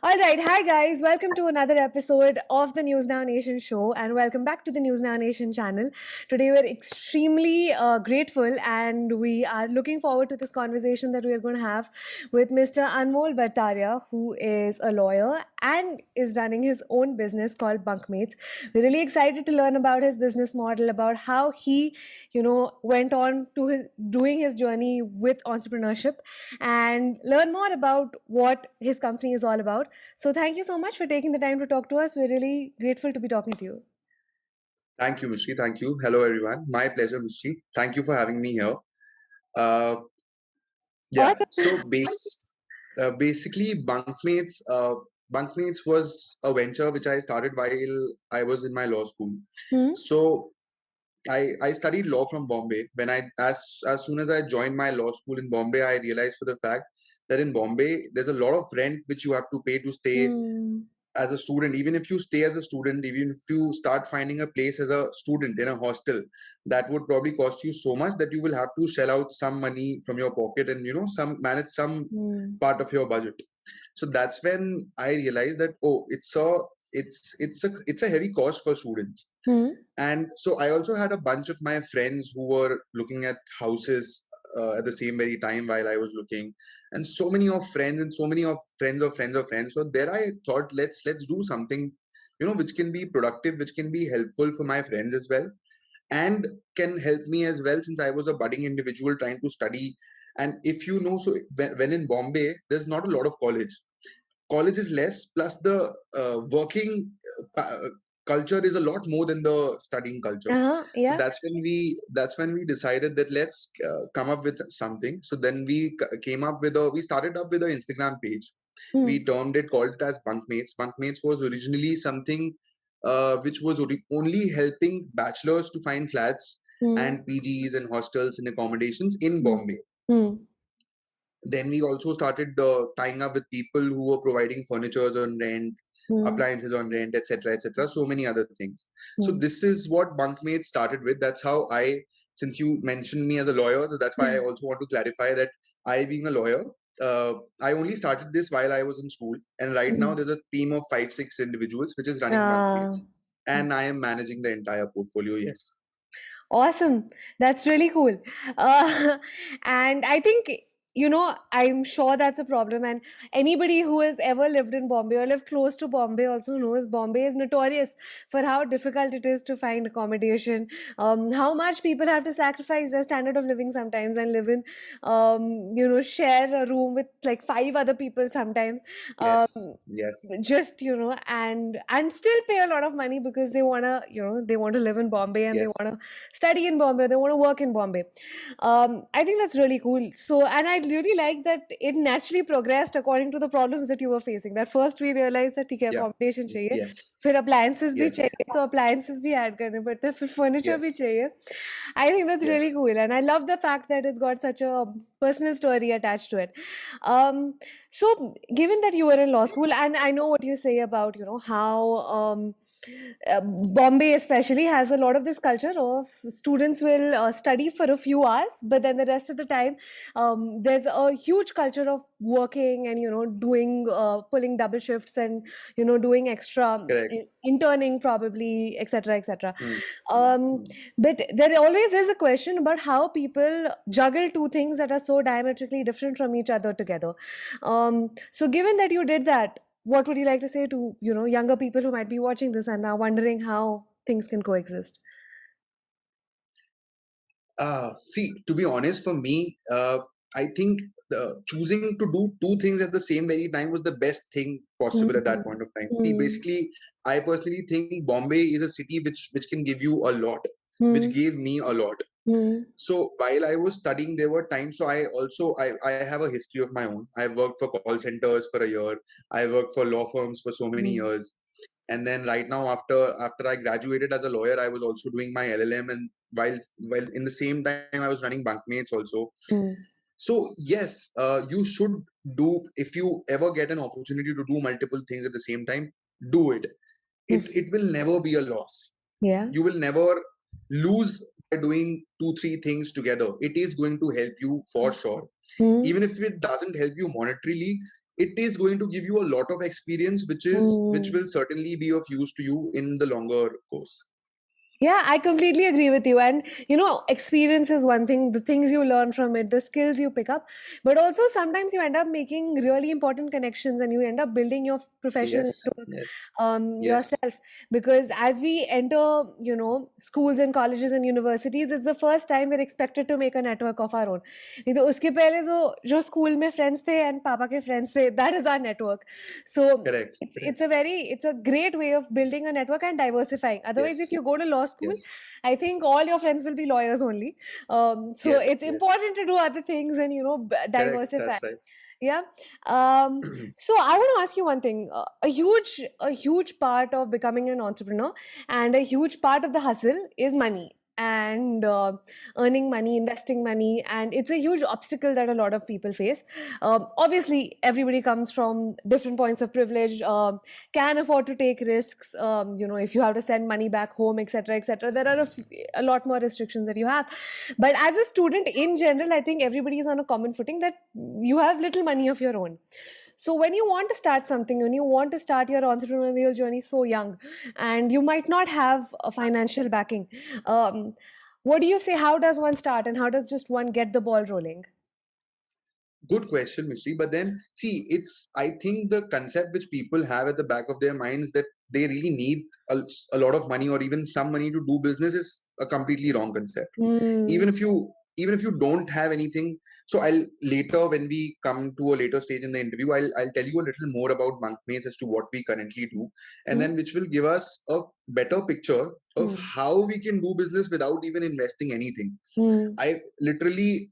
All right, hi guys, welcome to another episode of the News Now Nation show, and welcome back to the News Now Nation channel. Today, we're extremely grateful and we are looking forward to this conversation that we are going to have with Mr. Anmol Bhattaria, who is a lawyer and is running his own business called Bunkmates. We're really excited to learn about his business model, about how he, went on to doing his journey with entrepreneurship, and learn more about what his company is all about. So thank you so much for taking the time to talk to us. We're really grateful to be talking to you. Thank you, Mishri. Thank you. Hello, everyone. My pleasure, Mishri. Thank you for having me here. Uh, yeah. Awesome. Basically, Bunkmates was a venture which I started while I was in my law school. Hmm. So I studied law from Bombay. When as soon as I joined my law school in Bombay, I realized for the fact that in Bombay there's a lot of rent which you have to pay to stay Hmm. as a student. Even if you stay as a student, even if you start finding a place as a student in a hostel, that would probably cost you so much that you will have to shell out some money from your pocket and some manage some Hmm. part of your budget. So that's when I realized that it's a heavy cost for students. Hmm. And so I also had a bunch of my friends who were looking at houses at the same very time while I was looking, and so many of friends and so many of friends of friends of friends. So there I thought, let's do something, which can be productive, which can be helpful for my friends as well, and can help me as well, since I was a budding individual trying to study. And if you know, so when in Bombay, there's not a lot of college is less, plus the working culture is a lot more than the studying culture. So Yeah. that's when we decided that let's come up with something. So then we started up with an Instagram page. Hmm. We termed it, called it as Bunkmates. Was originally something which was only helping bachelors to find flats Hmm. and PGs and hostels and accommodations in Hmm. Bombay. Hmm. Then we also started tying up with people who were providing furnitures on rent, Hmm. appliances on rent, etc., etc. So many other things. So Hmm. this is what Bunkmates started with. That's how since you mentioned me as a lawyer, so that's why I also want to clarify that I, being a lawyer, I only started this while I was in school, and right now Hmm. there's a team of 5-6 individuals which is running Uh, Bunkmates, and I am managing the entire portfolio. Yes. Awesome. That's really cool. And I think, I'm sure that's a problem. And anybody who has ever lived in Bombay or lived close to Bombay also knows Bombay is notorious for how difficult it is to find accommodation, how much people have to sacrifice their standard of living sometimes and live in, share a room with like five other people sometimes. Um, Yes. Yes. just and still pay a lot of money because they want to they want to live in Bombay and they want Yes. to study in Bombay, they want to work in Bombay. I think that's really cool. So, and I really like that it naturally progressed according to the problems that you were facing. That first we realized that ठीक है Yeah. accommodation चाहिए, Yes. फिर appliances भी Yes. चाहिए, तो appliances भी add करने पड़ते हैं, फिर furniture भी Yes. चाहिए. I think that's really Yes. cool, and I love the fact that it's got such a personal story attached to it. So, given that you were in law school, and I know what you say about how Bombay especially has a lot of this culture of students will study for a few hours, but then the rest of the time there's a huge culture of working and doing pulling double shifts and doing extra Correct. interning probably, etc., etc. Hmm. Hmm. um, Hmm. but there always is a question about how people juggle two things that are so diametrically different from each other together. So given that you did that, what would you like to say to younger people who might be watching this and are wondering how things can coexist? See, to be honest, for me, I think choosing to do two things at the same very time was the best thing possible at that point of time. See, Hmm. basically, I personally think Bombay is a city which can give you a lot, Hmm. which gave me a lot. Hmm. So while I was studying, there were times. So I have a history of my own. I worked for call centers for a year. I worked for law firms for so many Hmm. years. And then right now, after I graduated as a lawyer, I was also doing my LLM, and while in the same time I was running Bunkmates also. Hmm. So yes, you should do, if you ever get an opportunity to do multiple things at the same time, do it. It will never be a loss. Yeah. You will never lose by doing 2-3 things together. It is going to help you for sure. Hmm. Even if it doesn't help you monetarily, it is going to give you a lot of experience, which Hmm. will certainly be of use to you in the longer course. Yeah, I completely agree with you. And, experience is one thing, the things you learn from it, the skills you pick up, but also sometimes you end up making really important connections and you end up building your professional Yes, network yes, yes, yourself. Because as we enter, schools and colleges and universities, it's the first time we're expected to make a network of our own. नहीं तो उसके पहले तो जो school में friends थे and पापा के फ्रेंड्स थे, that is our network. So correct, it's correct. it's a great way of building a network and diversifying. Otherwise, if Yes, you go to law school, yes, I think all your friends will be lawyers only. So yes, it's yes, important to do other things and correct. diversify. That's right. Yeah. So I want to ask you one thing. A huge part of becoming an entrepreneur and a huge part of the hustle is money and earning money, investing money, and it's a huge obstacle that a lot of people face. Obviously, everybody comes from different points of privilege, can afford to take risks. If you have to send money back home, etc., etc., there are a lot more restrictions that you have. But as a student in general, I think everybody is on a common footing that you have little money of your own. So when you want to start something, when you want to start your entrepreneurial journey so young, and you might not have a financial backing, what do you say? How does one start, and how does just one get the ball rolling? Good question, Mishri. But then, see, I think the concept which people have at the back of their minds that they really need a lot of money or even some money to do business is a completely wrong concept. Hmm. Even if you don't have anything, so I'll later, when we come to a later stage in the interview, I'll tell you a little more about Bunkmates as to what we currently do, and Hmm. then which will give us a better picture of Hmm. how we can do business without even investing anything. Hmm. I literally,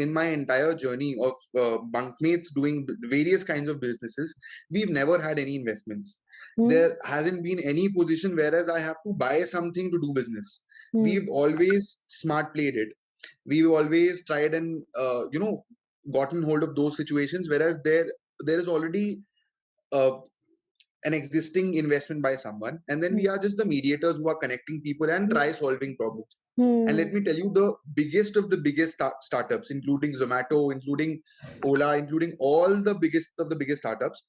in my entire journey of bunkmates doing various kinds of businesses, we've never had any investments. Hmm. There hasn't been any position whereas I have to buy something to do business. Hmm. We've always smart played it. We've always tried and gotten hold of those situations, whereas there is already uh, an existing investment by someone, and then we Hmm. are just the mediators who are connecting people and try solving problems. And Hmm. let me tell you, the biggest of the biggest startups, including Zomato, including Ola, including all the biggest of the biggest startups,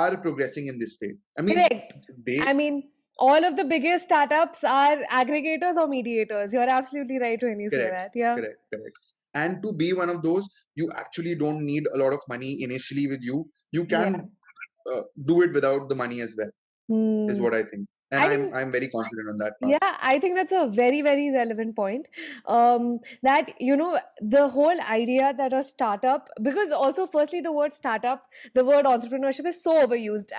are progressing in this way. I mean, Correct. they I mean, all of the biggest startups are aggregators or mediators. You're absolutely right when you say correct, that. Yeah. correct, correct. And to be one of those, you actually don't need a lot of money initially with you. You Yeah. can do it without the money as well, is Hmm. what I think. And I think I'm very confident on that part. Yeah, I think that's a very, very relevant point. That, the whole idea that a startup, because also, firstly, the word startup, the word entrepreneurship is so overused.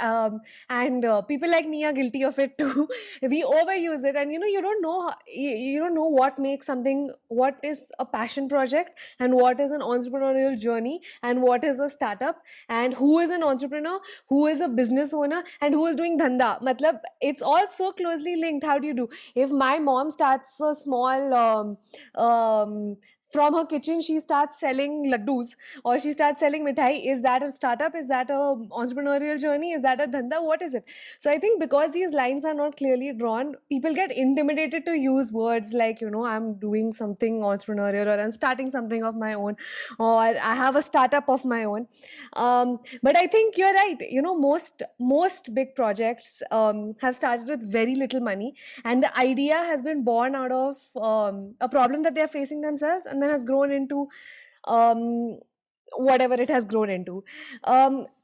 And people like me are guilty of it too. We overuse it, and you don't know, you don't know what makes something, what is a passion project, and what is an entrepreneurial journey, and what is a startup, and who is an entrepreneur, who is a business owner, and who is doing dhanda. Matlab, it's all so closely linked. How do you do? If my mom starts a small from her kitchen, she starts selling laddus or she starts selling mithai, is that a startup? Is that a entrepreneurial journey? Is that a dhanda? What is it? So I think because these lines are not clearly drawn, people get intimidated to use words like, I'm doing something entrepreneurial, or I'm starting something of my own, or I have a startup of my own. But I think you're right. Most big projects have started with very little money, and the idea has been born out of a problem that they're facing themselves, and then has grown into um, whatever it has grown into.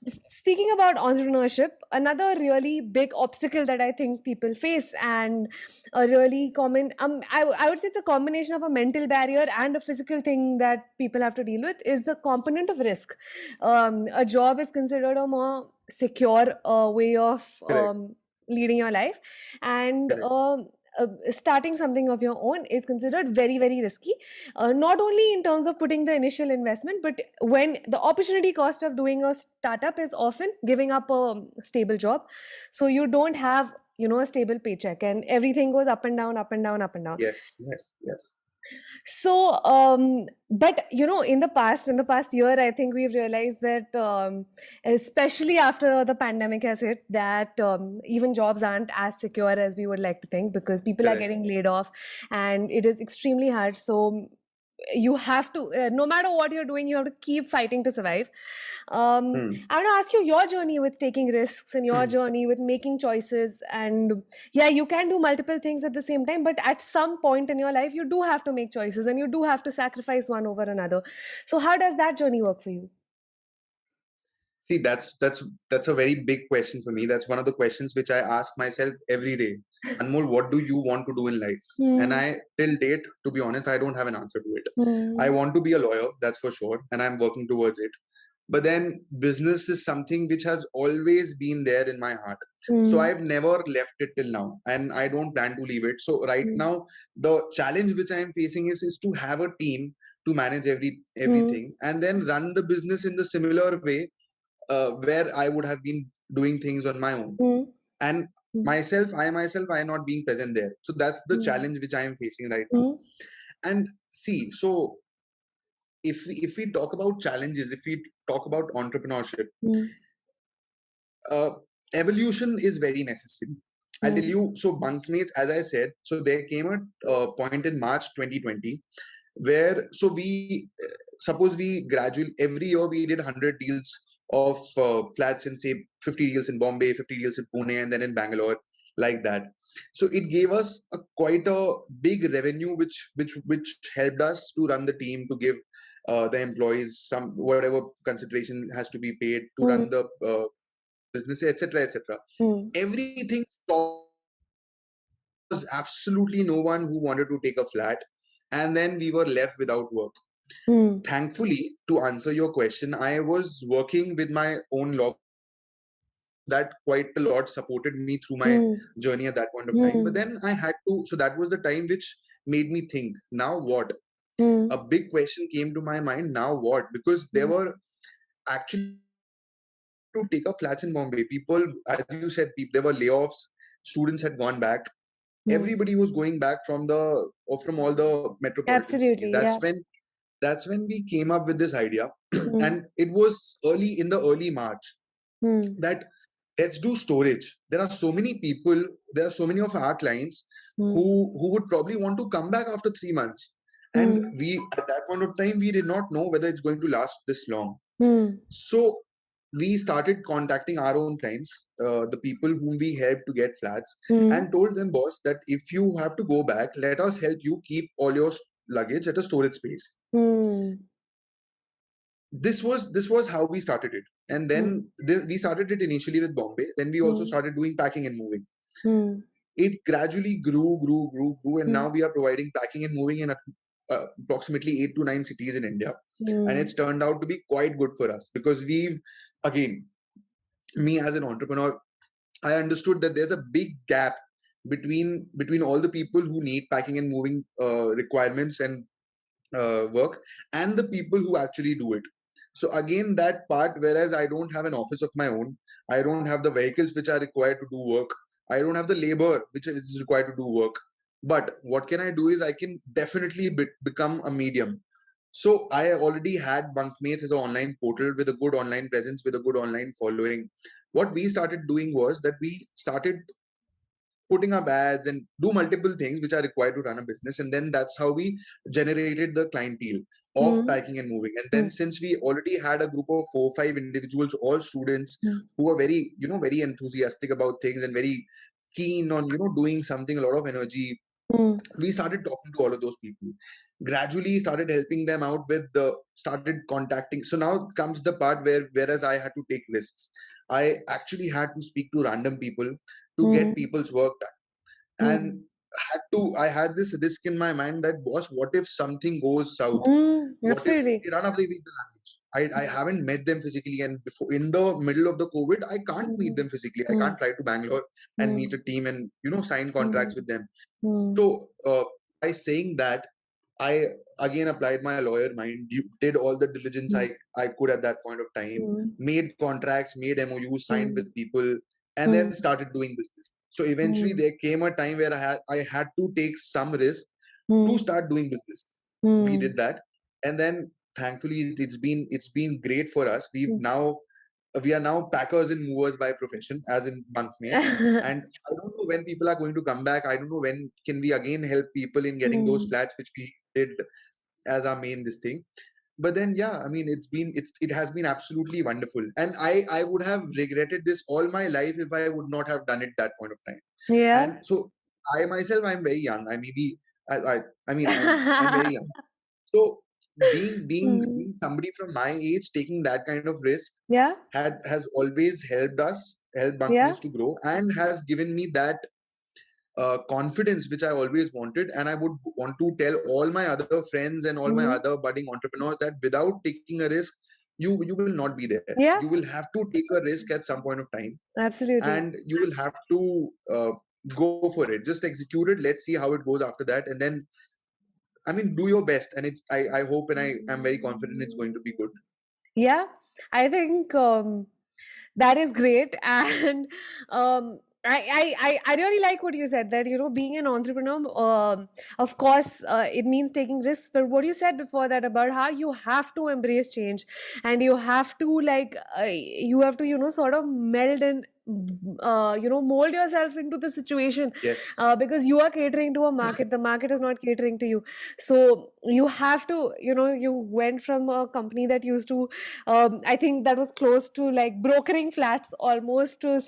Speaking about entrepreneurship, another really big obstacle that I think people face, and a really common, I would say it's a combination of a mental barrier and a physical thing that people have to deal with, is the component of risk. A job is considered a more secure way of Correct, leading your life, and correct. starting something of your own is considered very, very risky, not only in terms of putting the initial investment, but when the opportunity cost of doing a startup is often giving up a stable job. So you don't have, a stable paycheck, and everything goes up and down, up and down, up and down. Yes, yes, yes. So, but in the past year, I think we've realized that, especially after the pandemic has hit, that even jobs aren't as secure as we would like to think, because people are Correct. getting laid off, and it is extremely hard. So, you have to, no matter what you're doing, you have to keep fighting to survive. Hmm. I want to ask you your journey with taking risks and your journey with making choices. And yeah, you can do multiple things at the same time, but at some point in your life, you do have to make choices and you do have to sacrifice one over another. So, how does that journey work for you? See, that's a very big question for me. That's one of the questions which I ask myself every day. Anmol, what do you want to do in life? And I, till date, to be honest, I don't have an answer to it. I want to be a lawyer, that's for sure, and I'm working towards it. But then business is something which has always been there in my heart. So I've never left it till now, and I don't plan to leave it. So right now, the challenge which I am facing is to have a team to manage everything, and then run the business in the similar way where I would have been doing things on my own. And I myself, I am not being present there. So that's the challenge which I am facing right now. And see, so if we talk about challenges, if we talk about entrepreneurship, evolution is very necessary. I'll tell you. So bunkmates, as I said, so there came a point in March 2020 where, so we suppose we gradually every year we did 100 deals of flats in, say, 50 deals in Bombay, 50 deals in Pune, and then in Bangalore, like that. So it gave us quite a big revenue, which helped us to run the team, to give the employees some whatever consideration has to be paid to run the business, etc., etc. Everything was absolutely no one who wanted to take a flat, and then we were left without work. Thankfully, to answer your question, I was working with my own law that quite a lot supported me through my journey at that point of time. But then I had to, so that was the time which made me think, now what? A big question came to my mind, now what? Because there were actually, to take up flats in Bombay, people, as you said, there were layoffs, students had gone back, everybody was going back from all the metropolitan cities. That's when we came up with this idea. And it was in the early March, that let's do storage. There are so many people, there are so many of our clients who would probably want to come back after 3 months. And we, at that point of time, we did not know whether it's going to last this long. So we started contacting our own clients, the people whom we helped to get flats, and told them, boss, that if you have to go back, let us help you keep all your luggage at a storage space. This was how we started it. And then we started it initially with Bombay. Then we also started doing packing and moving. It gradually grew, and now we are providing packing and moving in approximately 8 to 9 cities in India. And it's turned out to be quite good for us, because again, me as an entrepreneur, I understood that there's a big gap between all the people who need packing and moving requirements and work, and the people who actually do it. So again, that part, whereas I don't have an office of my own, I don't have the vehicles which are required to do work, I don't have the labor which is required to do work. But what can I do is I can definitely become a medium. So I already had Bunkmates as an online portal with a good online presence, with a good online following. What we started doing was that we started putting up ads and do multiple things which are required to run a business. And then that's how we generated the clientele of packing and moving. And then since we already had a group of 4 or 5 individuals, all students, who were very, very enthusiastic about things and very keen on, doing something, a lot of energy, we started talking to all of those people, gradually started helping them out started contacting. So now comes the part whereas I had to take risks, I actually had to speak to random people to get people's work done. And I had this risk in my mind that, boss, what if something goes south? What if Absolutely. they run away with the luggage? I haven't met them physically, and in the middle of the COVID, I can't meet them physically. I can't fly to Bangalore and meet a team and sign contracts with them. So by saying that, I again applied my lawyer mind, did all the diligence I could at that point of time, made contracts, made MOUs, signed with people, and then started doing business. So eventually there came a time where I had to take some risk to start doing business. We did that, and then thankfully it's been great for us. We are now packers and movers by profession, as in Bunkmate. And I don't know when people are going to come back. I don't know when can we again help people in getting those flats which we did as our main this thing. But then yeah, I mean, it has been absolutely wonderful, and I would have regretted this all my life if I would not have done it that point of time. Yeah. And so I myself, I'm very young. I maybe I mean I'm very young. So Hmm. being somebody from my age taking that kind of risk Yeah. has always helped Yeah. Bunkmates to grow, and has given me that confidence which I always wanted. And I would want to tell all my other friends and all my Hmm. other budding entrepreneurs that without taking a risk, you will not be there. Yeah. You will have to take a risk at some point of time, Absolutely. and you will have to go for it. Just execute it. Let's see how it goes after that, and then I mean, do your best. And I hope and I am very confident it's going to be good. Yeah. I think that is great. And I really like what you said, that, you know, being an entrepreneur, of course, it means taking risks. But what you said before that about how you have to embrace change, and you have to, like, you have to, you know, sort of meld and, you know, mold yourself into the situation, Yes. because you are catering to a market. The market is not catering to you. So you have to, you know, you went from a company that used to, I think that was close to like brokering flats almost to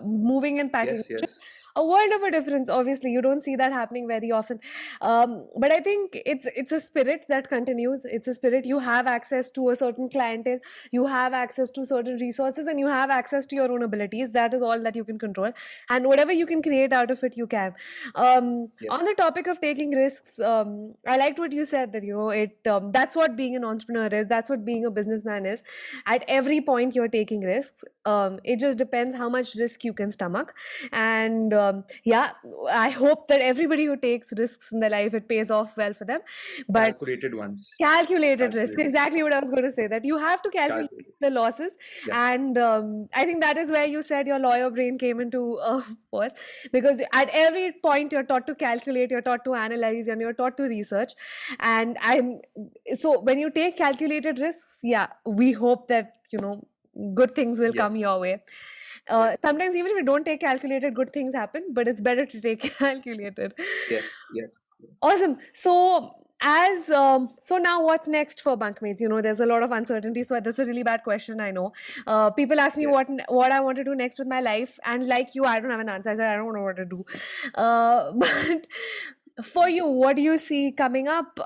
moving and packing, Yes. which is Yes. a world of a difference. Obviously, you don't see that happening very often. But I think it's a spirit that continues. It's a spirit. You have access to a certain clientele, you have access to certain resources, and you have access to your own abilities. That is all that you can control, and whatever you can create out of it, you can. On Yes. the topic of taking risks, I liked what you said, that, you know, it that's what being an entrepreneur is. That's what being a businessman is. At every point, you're taking risks. It just depends how much risk you can stomach. And yeah, I hope that everybody who takes risks in their life, it pays off well for them. But Calculated ones. calculated risk, Calculated. exactly what I was going to say, that you have to calculate Calculated. the losses. Yeah. And I think that is where you said your lawyer brain came into force, because at every point you're taught to calculate, you're taught to analyze, and you're taught to research. And I'm so when you take calculated risks, yeah, we hope that, you know, good things will come Yes. your way. Yes. Sometimes Yes. even if you don't take calculated, good things happen, but it's better to take calculated. Yes. Yes. Yes. Awesome. So as so now what's next for Bunkmates? You know, there's a lot of uncertainty. So that's a really bad question, I know. People ask me Yes. what I want to do next with my life, and like you, I don't have an answer. I said I don't know what to do. But for you, what do you see coming up?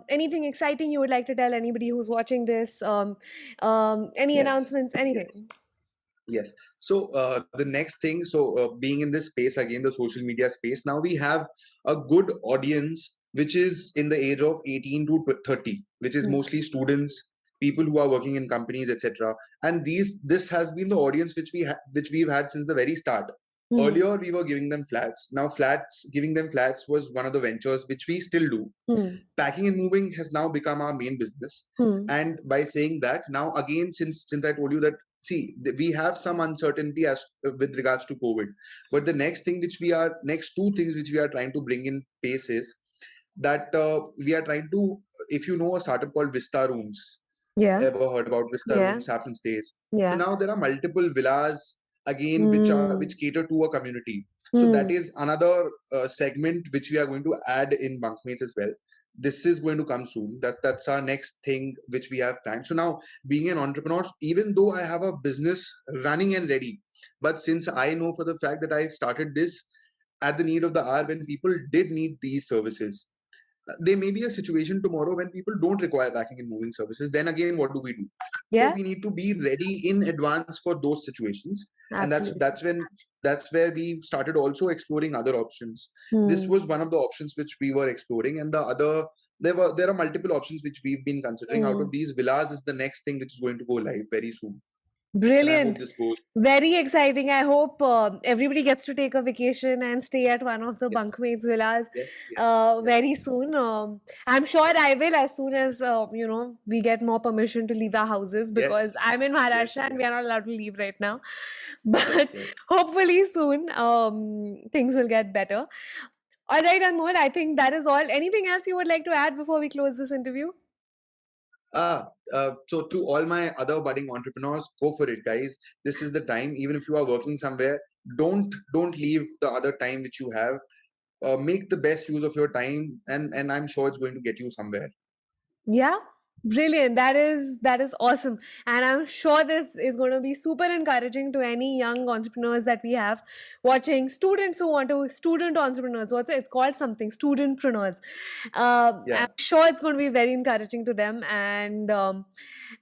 Anything exciting you would like to tell anybody who's watching this? Any Yes. announcements? Anything? Yes. Yes. So the next thing, so being in this space again, the social media space, now we have a good audience which is in the age of 18 to 30, which is Hmm. mostly students, people who are working in companies, etc. And this has been the audience which we've had since the very start. Hmm. Earlier, we were giving them flats. Now, giving them flats was one of the ventures which we still do. Hmm. Packing and moving has now become our main business. Hmm. And by saying that, now again, since I told you that, see, we have some uncertainty as with regards to COVID, but the next two things which we are trying to bring in pace is that we are trying to, if you know a startup called Vista Rooms, Yeah. ever heard about Vista Yeah. Rooms, Saffron Stays? So Yeah. now there are multiple villas again Hmm. which cater to a community. So that Hmm. is another segment which we are going to add in Bunkmates as well. This is going to come soon. That's our next thing which we have planned. So now, being an entrepreneur, even though I have a business running and ready, but since I know for the fact that I started this at the need of the hour when people did need these services, there may be a situation tomorrow when people don't require packing and moving services. Then again, what do we do? So Yeah. we need to be ready in advance for those situations. And Absolutely. that's where we started also exploring other options. This Hmm. was one of the options which we were exploring, and the other, there are multiple options which we've been considering. Out Hmm. of these, villas is the next thing which is going to go live very soon, and I hope Brilliant. this goes. Very exciting. I hope everybody gets to take a vacation and stay at one of the Yes. Bunkmates villas Yes. Yes. very Yes. soon. I'm sure I will, as soon as you know, we get more permission to leave our houses, because Yes. I'm in Yes. Maharashtra and we are Yes. not allowed to leave right now. Yes. But Yes. hopefully soon things will get better. All right, Anmol, I think that is all. Anything else you would like to add before we close this interview? So to all my other budding entrepreneurs, go for it, guys. This is the time. Even if you are working somewhere, don't leave the other time which you have. Make the best use of your time, and I'm sure it's going to get you somewhere. Yeah, brilliant. That is awesome. And I'm sure this is going to be super encouraging to any young entrepreneurs that we have watching, students who want to student entrepreneurs. What's it? It's called something, studentpreneurs. Yeah, I'm sure it's going to be very encouraging to them, and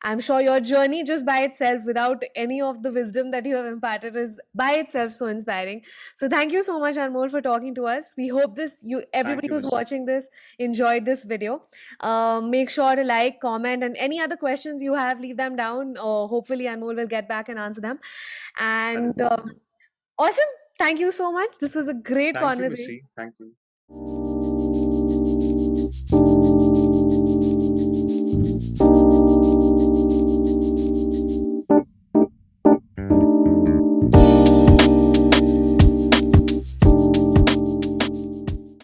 I'm sure your journey just by itself, without any of the wisdom that you have imparted, is by itself so inspiring. So thank you so much, Anmol, for talking to us. We hope everybody thank you, who's Miss. watching this enjoyed this video. Make sure to like, comment, and any other questions you have, leave them down. Hopefully, Anmol will get back and answer them. And Definitely. awesome. Thank you so much. This was a great Thank you, conversation. Missy. Thank you.